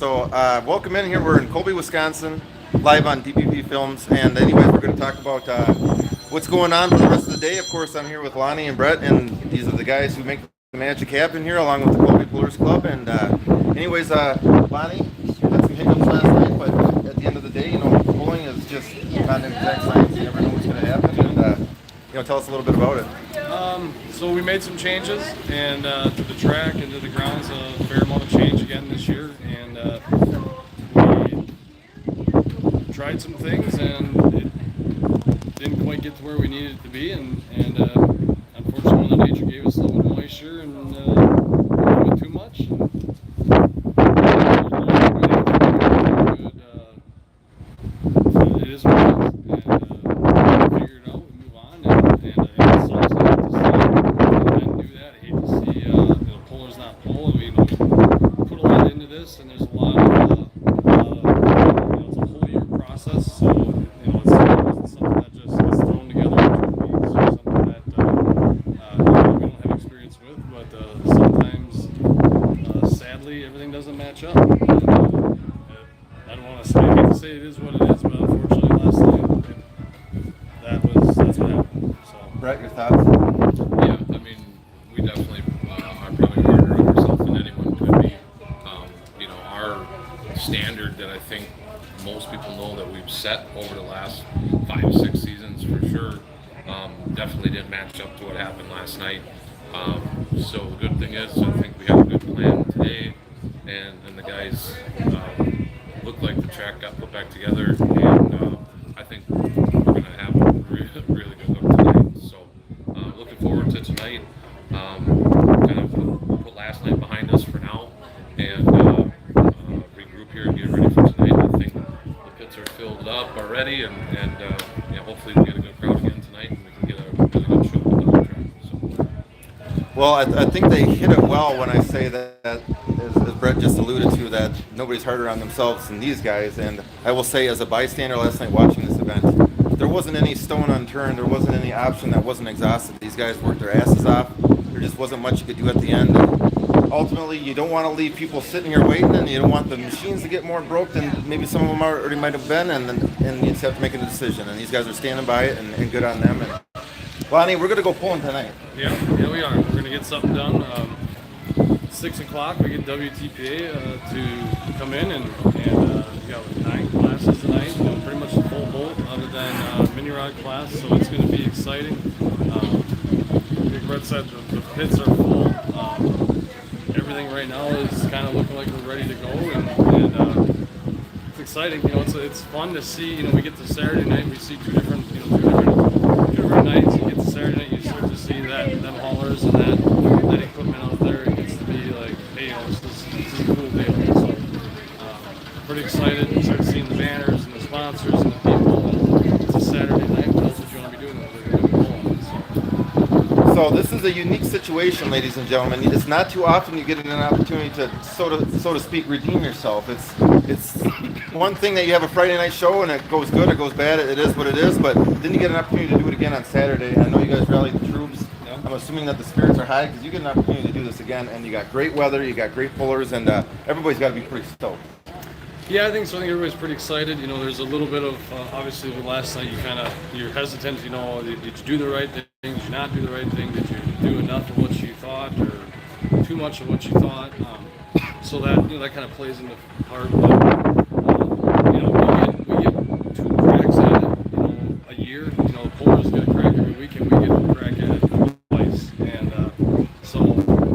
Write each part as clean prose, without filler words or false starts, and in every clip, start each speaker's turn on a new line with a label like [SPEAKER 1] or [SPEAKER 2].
[SPEAKER 1] Welcome in here. We're in Colby, Wisconsin, live on DPP Films. And anyways, we're going to talk about what's going on for the rest of the day. Of course, I'm here with Lony and Brett, and these are the guys who make the magic happen here, along with the Colby Pullers Club. And Lonnie, you had some hiccups last night, but at the end of the day, pulling is just not an exact science. You never know what's going to happen. And tell us a little bit about it.
[SPEAKER 2] So we made some changes, and to the track and to the grounds, a fair amount of change again this year, and we tried some things, and it didn't quite get to where we needed it to be, and unfortunately, Mother Nature gave us a little bit of moisture, and a little bit too much. It is what it is, and we figure it out, we move on, and it sucks. I hate to see that. I hate to see the pullers not pull. We put a lot into this, and there's a lot of it's a whole year process. So it's something that just gets thrown together in 2 weeks, or something that we don't have experience with. But sometimes, sadly, everything doesn't match up. I don't want to say, I hate to say it is what it is, but unfortunately, last night that's what happened. So,
[SPEAKER 1] Brett, your thoughts?
[SPEAKER 3] Yeah, I mean, we definitely are probably harder on ourselves than anyone could be. Our standard that I think most people know that we've set over the last 5 or 6 seasons for sure, definitely didn't match up to what happened last night. So the good thing is, I think we have a good plan today, and the guys looked like the track got put back together, and I think we're going to have a really good look tonight. So looking forward to tonight. Kind of put last night behind us for now, and regroup here and get ready for tonight. I think the pits are filled up already, and hopefully we get a good crowd again tonight, and we can get a really good show at the whole track. So.
[SPEAKER 1] Well, I think they hit it well when I say that, as Brett just alluded to, that nobody's harder on themselves than these guys. And I will say, as a bystander last night watching this event, there wasn't any stone unturned. There wasn't any option that wasn't exhausted. These guys worked their asses off. There just wasn't much you could do at the end. And ultimately, you don't want to leave people sitting here waiting, and you don't want the machines to get more broke than maybe some of them already might have been, and you just have to make a decision. And these guys are standing by it, and good on them. And Lonnie, we're going to go pulling tonight.
[SPEAKER 2] Yeah, we are. We're going to get something done. 6 o'clock, we get WTPA to come in, and we got 9 classes tonight, pretty much the full boat other than mini rod class, so it's going to be exciting. Like Brett said, the pits are full. Everything right now is kind of looking like we're ready to go, and it's exciting. It's fun to see. We get to Saturday night, we see two different nights. You get to Saturday night, you start to see them haulers and that equipment out there. It gets to be like, hey, this is a cool deal. So pretty excited. You start seeing the banners and the sponsors and the people. And it's a Saturday night. That's what you want to be doing.
[SPEAKER 1] So this is a unique situation, ladies and gentlemen. It's not too often you get an opportunity to, so to speak, redeem yourself. It's one thing that you have a Friday night show and it goes good, it goes bad, it is what it is, but then you get an opportunity to do it again on Saturday. I know you guys rallied the troops. Yep. I'm assuming that the spirits are high because you get an opportunity to do this again, and you got great weather, you got great pullers, and everybody's got to be pretty stoked.
[SPEAKER 2] Yeah, I think so. I think everybody's pretty excited. There's a little bit of, obviously, with last night, you're hesitant, did you do the right thing? Did you not do the right thing? Did you do enough of what you thought, or too much of what you thought? So that, that kind of plays into part. But, we get 2 cracks at it, a year. The pullers get a crack every week, and we get a crack at it twice. And so,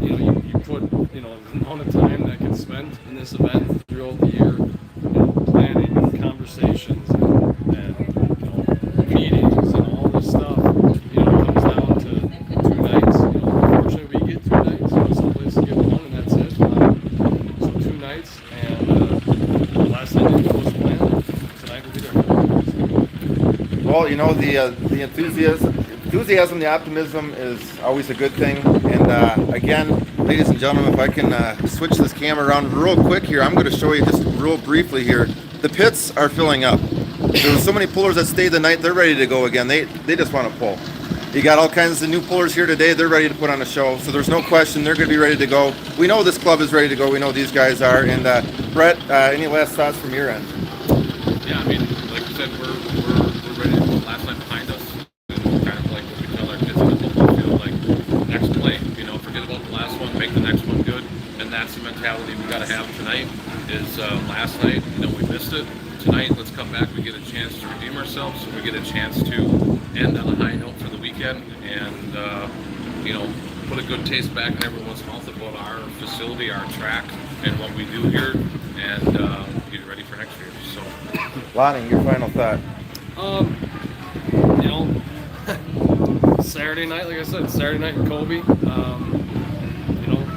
[SPEAKER 2] you put, the amount of time that gets spent in this event throughout the year, planning and conversations and meetings and all this stuff, comes down to 2 nights. Unfortunately, we get 2 nights. Some places get 1 and that's it. So 2 nights, and last night didn't go as planned. Tonight will be there.
[SPEAKER 1] Well, the enthusiasm, the optimism is always a good thing. And again, ladies and gentlemen, if I can switch this camera around real quick here, I'm going to show you just real briefly here. The pits are filling up. There's so many pullers that stayed the night, they're ready to go again. They just want to pull. You got all kinds of new pullers here today. They're ready to put on a show. So there's no question they're going to be ready to go. We know this club is ready to go. We know these guys are. And Brett, any last thoughts from your end?
[SPEAKER 3] Yeah, I mean, like you said, we're ready to put last night behind us. And kind of like what we tell our kids in the football field, like next play, forget about the last one, make the next one good. And that's the mentality we got to have tonight. Is last night, we missed it. Tonight, let's come back. We get a chance to redeem ourselves. We get a chance to end on a high note for the weekend, and put a good taste back in everyone's mouth about our facility, our track, and what we do here, and get ready for next year. So,
[SPEAKER 1] Lonnie, your final thought.
[SPEAKER 2] Saturday night, like I said, Saturday night in Colby.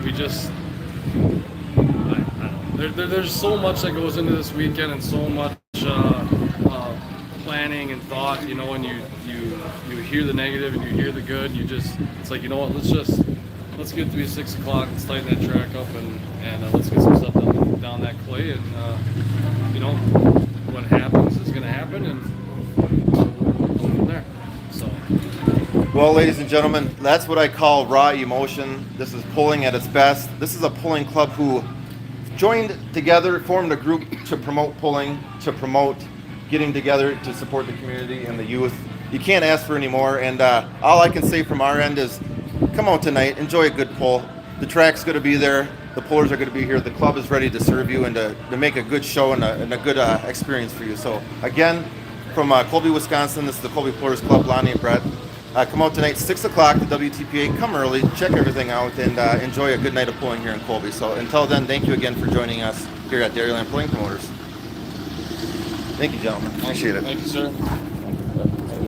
[SPEAKER 2] We just, I don't know. There's so much that goes into this weekend, and so much planning and thought. And you hear the negative and you hear the good. It's like, what? Let's get through 6 o'clock. Let's tighten that track up, and let's get some stuff down that clay. And what happens is going to happen, and we'll go from there. So.
[SPEAKER 1] Well, ladies and gentlemen, that's what I call raw emotion. This is pulling at its best. This is a pulling club who joined together, formed a group to promote pulling, to promote getting together to support the community and the youth. You can't ask for any more, and all I can say from our end is come out tonight, enjoy a good pull. The track's going to be there. The pullers are going to be here. The club is ready to serve you and to make a good show and a good experience for you. So again, from Colby, Wisconsin, this is the Colby Pullers Club, Lony and Brett. Come out tonight, 6 o'clock, the WTPA. Come early, check everything out, and enjoy a good night of pulling here in Colby. So until then, thank you again for joining us here at Dairyland Pulling Promoters. Thank you, gentlemen. Appreciate it.
[SPEAKER 2] Thank you, sir.